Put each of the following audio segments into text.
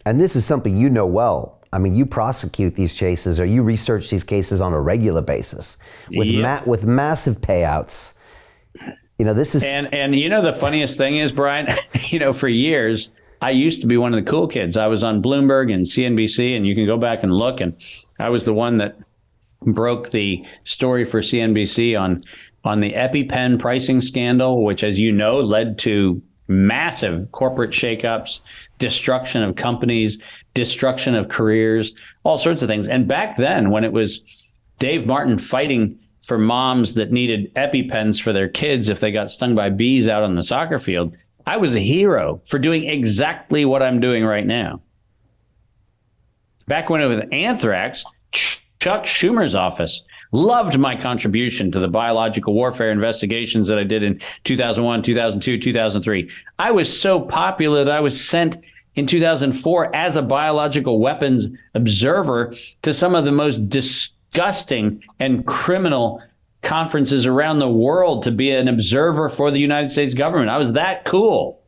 And this is something you know well. I mean, you prosecute these cases or you research these cases on a regular basis with massive payouts. This is... And the funniest thing is, Brian, for years, I used to be one of the cool kids. I was on Bloomberg and CNBC, and you can go back and look. And I was the one that broke the story for CNBC on the EpiPen pricing scandal, which, as you know, led to massive corporate shakeups, destruction of companies, destruction of careers, all sorts of things. And back then, when it was Dave Martin fighting for moms that needed EpiPens for their kids if they got stung by bees out on the soccer field, I was a hero for doing exactly what I'm doing right now. Back when it was anthrax, Chuck Schumer's office loved my contribution to the biological warfare investigations that I did in 2001, 2002, 2003. I was so popular that I was sent in 2004 as a biological weapons observer to some of the most disgusting and criminal conferences around the world to be an observer for the United States government. I was that cool.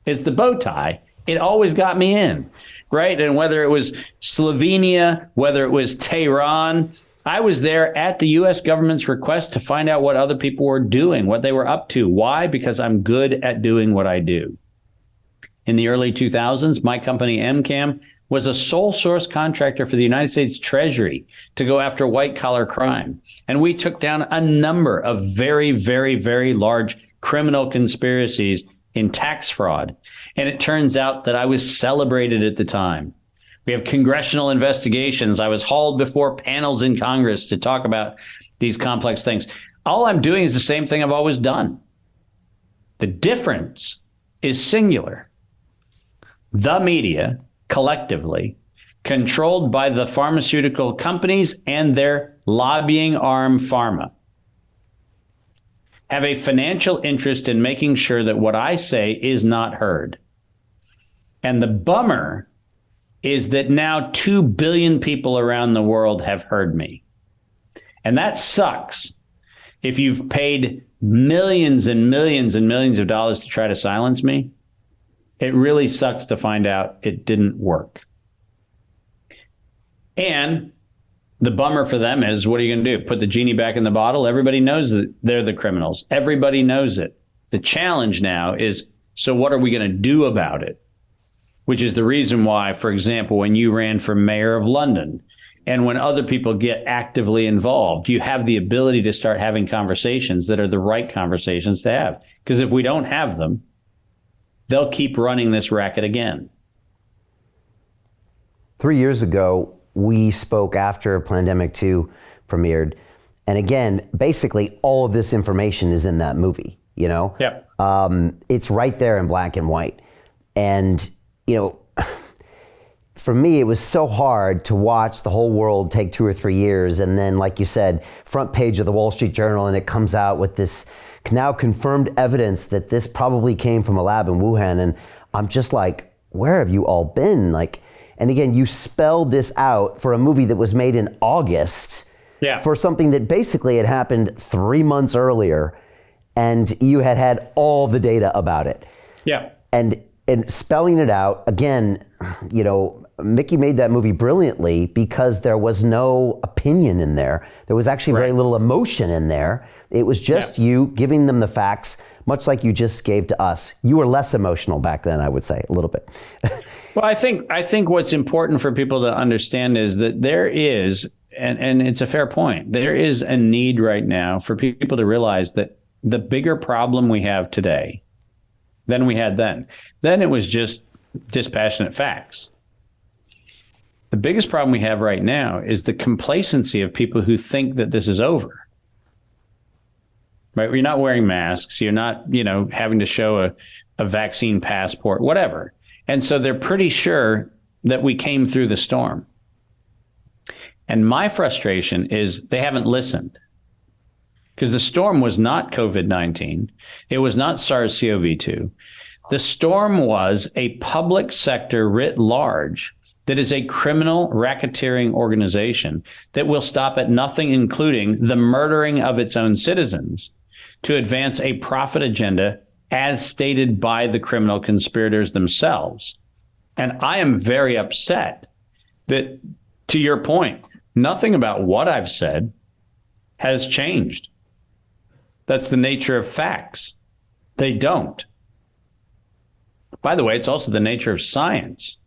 It's the bow tie. It always got me in, right? And whether it was Slovenia, whether it was Tehran, I was there at the U.S. government's request to find out what other people were doing, what they were up to. Why? Because I'm good at doing what I do. In the early 2000s, my company, MCAM, was a sole source contractor for the United States Treasury to go after white collar crime. And we took down a number of very, very, very large criminal conspiracies in tax fraud. And it turns out that I was celebrated at the time. We have congressional investigations. I was hauled before panels in Congress to talk about these complex things. All I'm doing is the same thing I've always done. The difference is singular. The media, collectively, controlled by the pharmaceutical companies and their lobbying arm, pharma, have a financial interest in making sure that what I say is not heard. And the bummer is that now 2 billion people around the world have heard me. And that sucks. If you've paid millions and millions and millions of dollars to try to silence me, it really sucks to find out it didn't work. And the bummer for them is, what are you going to do? Put the genie back in the bottle? Everybody knows that they're the criminals. Everybody knows it. The challenge now is, so what are we going to do about it? Which is the reason why, for example, when you ran for mayor of London and when other people get actively involved, you have the ability to start having conversations that are the right conversations to have. Because if we don't have them, they'll keep running this racket again. 3 years ago, we spoke after Plandemic 2 premiered. And again, basically all of this information is in that movie, Yep. It's right there in black and white. And for me, it was so hard to watch the whole world take 2 or 3 years. And then, like you said, front page of the Wall Street Journal, and it comes out with this now confirmed evidence that this probably came from a lab in Wuhan. And I'm just like, where have you all been? And again, you spelled this out for a movie that was made in August for something that basically had happened 3 months earlier. And you had all the data about it. Yeah. And spelling it out, again, Mickey made that movie brilliantly because there was no opinion in there. There was actually very little emotion in there. It was just you giving them the facts, much like you just gave to us. You were less emotional back then, I would say, a little bit. Well, I think what's important for people to understand is that there is, and it's a fair point, there is a need right now for people to realize that the bigger problem we have today than we had then. Then it was just dispassionate facts. The biggest problem we have right now is the complacency of people who think that this is over. Right? You're not wearing masks. You're not, having to show a vaccine passport, whatever. And so they're pretty sure that we came through the storm. And my frustration is they haven't listened. Because the storm was not COVID-19. It was not SARS-CoV-2. The storm was a public sector writ large that is a criminal racketeering organization that will stop at nothing, including the murdering of its own citizens, to advance a profit agenda as stated by the criminal conspirators themselves. And I am very upset that, to your point, nothing about what I've said has changed. That's the nature of facts. They don't. By the way, it's also the nature of science.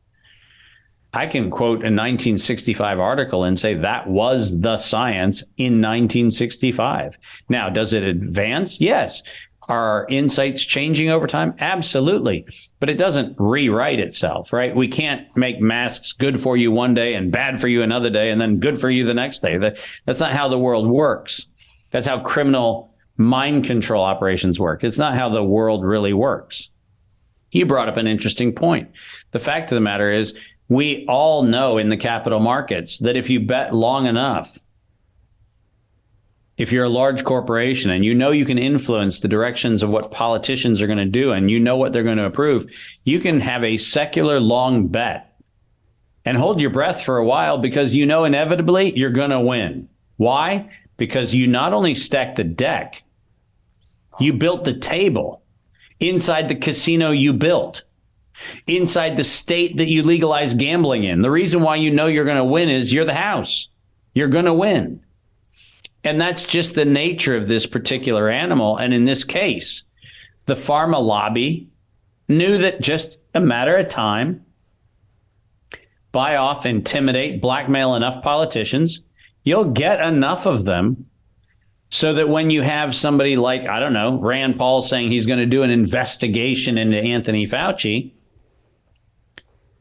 I can quote a 1965 article and say that was the science in 1965. Now, does it advance? Yes. Are our insights changing over time? Absolutely. But it doesn't rewrite itself, right? We can't make masks good for you one day and bad for you another day and then good for you the next day. That's not how the world works. That's how criminal mind control operations work. It's not how the world really works. You brought up an interesting point. The fact of the matter is, we all know in the capital markets that if you bet long enough, if you're a large corporation and you know you can influence the directions of what politicians are going to do and you know what they're going to approve, you can have a secular long bet and hold your breath for a while because you know inevitably you're going to win. Why? Because you not only stacked the deck, you built the table inside the casino you built, inside the state that you legalized gambling in. The reason why you know you're going to win is you're the house. You're going to win. And that's just the nature of this particular animal. And in this case, the pharma lobby knew that just a matter of time, buy off, intimidate, blackmail enough politicians, you'll get enough of them so that when you have somebody like, I don't know, Rand Paul saying he's going to do an investigation into Anthony Fauci,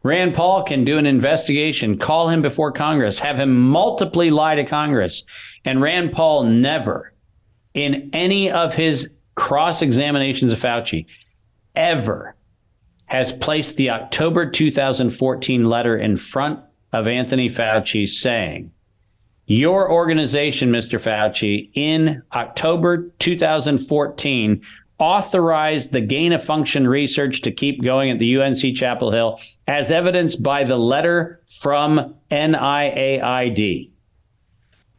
Rand Paul can do an investigation, call him before Congress, have him multiply lie to Congress. And Rand Paul never, in any of his cross-examinations of Fauci, ever has placed the October 2014 letter in front of Anthony Fauci saying, your organization, Mr. Fauci, in October 2014, authorized the gain-of-function research to keep going at the UNC Chapel Hill as evidenced by the letter from NIAID.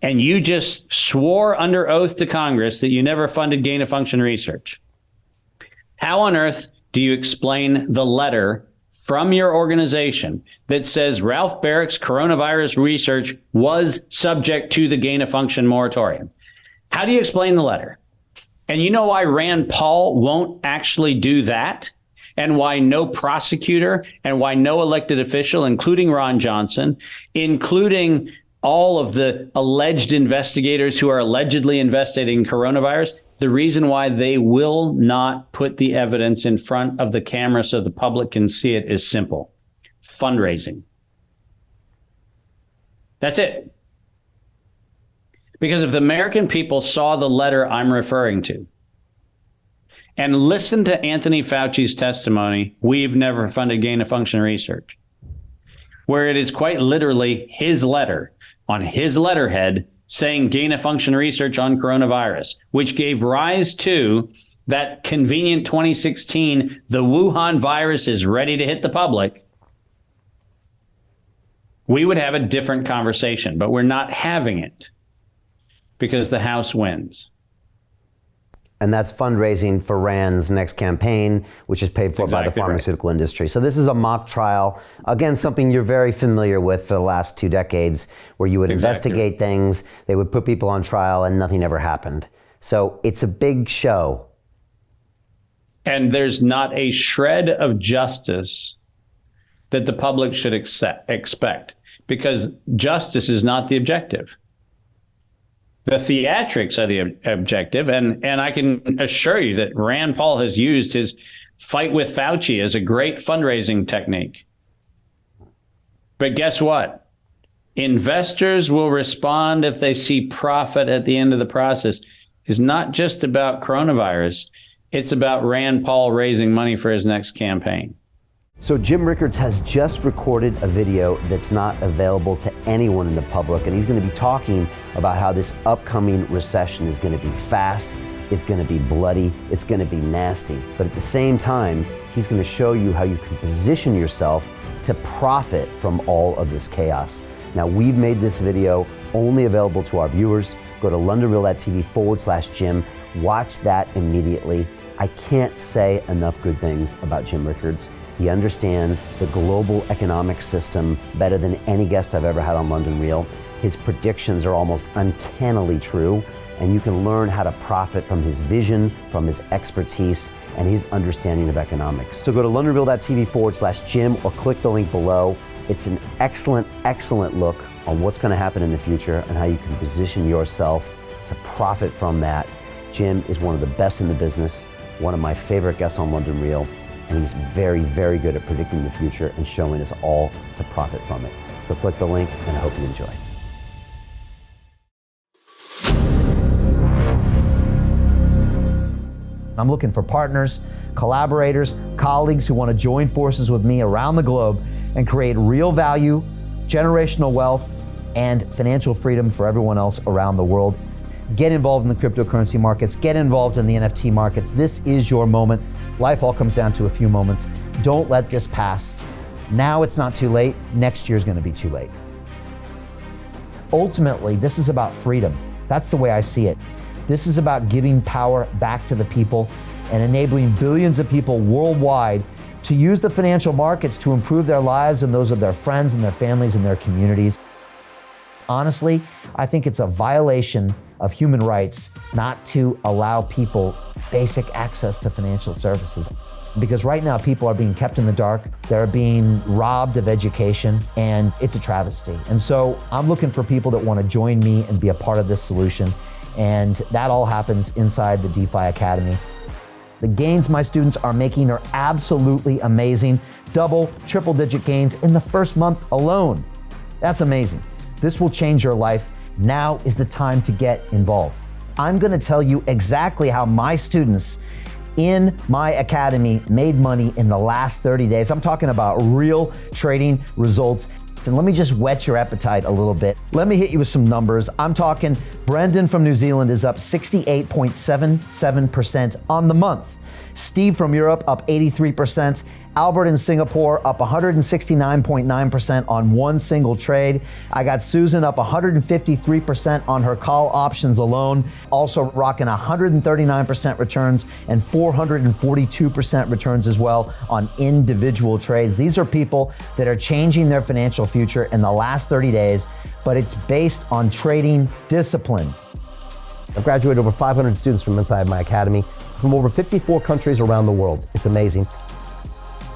And you just swore under oath to Congress that you never funded gain-of-function research. How on earth do you explain the letter from your organization that says Ralph Barrick's coronavirus research was subject to the gain-of-function moratorium? How do you explain the letter? And you know why Rand Paul won't actually do that? And why no prosecutor and why no elected official, including Ron Johnson, including all of the alleged investigators who are allegedly investigating coronavirus, the reason why they will not put the evidence in front of the camera so the public can see it is simple. Fundraising. That's it. Because if the American people saw the letter I'm referring to and listened to Anthony Fauci's testimony, we've never funded gain-of-function research, where it is quite literally his letter on his letterhead saying gain-of-function research on coronavirus, which gave rise to that convenient 2016, the Wuhan virus is ready to hit the public, we would have a different conversation, but we're not having it. Because the House wins. And that's fundraising for Rand's next campaign, which is paid for by the pharmaceutical industry. So this is a mock trial. Again, something you're very familiar with for the last 2 decades, where you would investigate things, they would put people on trial, and nothing ever happened. So it's a big show. And there's not a shred of justice that the public should expect, because justice is not the objective. The theatrics are the objective, and I can assure you that Rand Paul has used his fight with Fauci as a great fundraising technique. But guess what? Investors will respond if they see profit at the end of the process. It's not just about coronavirus. It's about Rand Paul raising money for his next campaign. So Jim Rickards has just recorded a video that's not available to anyone in the public, and he's going to be talking about how this upcoming recession is going to be fast, it's going to be bloody, it's going to be nasty. But at the same time, he's going to show you how you can position yourself to profit from all of this chaos. Now, we've made this video only available to our viewers. Go to londonreal.tv/Jim. Watch that immediately. I can't say enough good things about Jim Rickards. He understands the global economic system better than any guest I've ever had on London Real. His predictions are almost uncannily true, and you can learn how to profit from his vision, from his expertise, and his understanding of economics. So go to londonreal.tv/Jim or click the link below. It's an excellent, excellent look on what's going to happen in the future and how you can position yourself to profit from that. Jim is one of the best in the business, one of my favorite guests on London Real, and he's very, very good at predicting the future and showing us all to profit from it. So click the link, and I hope you enjoy. I'm looking for partners, collaborators, colleagues who want to join forces with me around the globe and create real value, generational wealth, and financial freedom for everyone else around the world. Get involved in the cryptocurrency markets, get involved in the NFT markets. This is your moment. Life all comes down to a few moments. Don't let this pass. Now it's not too late. Next year's going to be too late. Ultimately, this is about freedom. That's the way I see it. This is about giving power back to the people and enabling billions of people worldwide to use the financial markets to improve their lives and those of their friends and their families and their communities. Honestly, I think it's a violation of human rights not to allow people basic access to financial services. Because right now people are being kept in the dark, they're being robbed of education, and it's a travesty. And so I'm looking for people that want to join me and be a part of this solution. And that all happens inside the DeFi Academy. The gains my students are making are absolutely amazing. Double, triple digit gains in the first month alone. That's amazing. This will change your life. Now is the time to get involved. I'm gonna tell you exactly how my students in my academy made money in the last 30 days. I'm talking about real trading results. And let me just whet your appetite a little bit. Let me hit you with some numbers. I'm talking Brendan from New Zealand is up 68.77% on the month. Steve from Europe up 83%. Albert in Singapore up 169.9% on one single trade. I got Susan up 153% on her call options alone, also rocking 139% returns and 442% returns as well on individual trades. These are people that are changing their financial future in the last 30 days, but it's based on trading discipline. I've graduated over 500 students from inside my academy from over 54 countries around the world. It's amazing.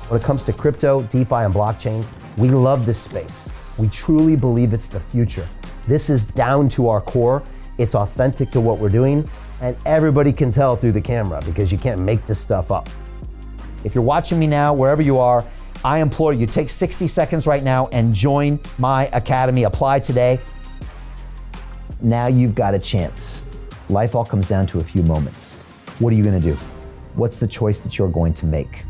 When it comes to crypto, DeFi, and blockchain, we love this space. We truly believe it's the future. This is down to our core. It's authentic to what we're doing, and everybody can tell through the camera because you can't make this stuff up. If you're watching me now, wherever you are, I implore you, take 60 seconds right now and join my academy. Apply today. Now you've got a chance. Life all comes down to a few moments. What are you gonna do? What's the choice that you're going to make?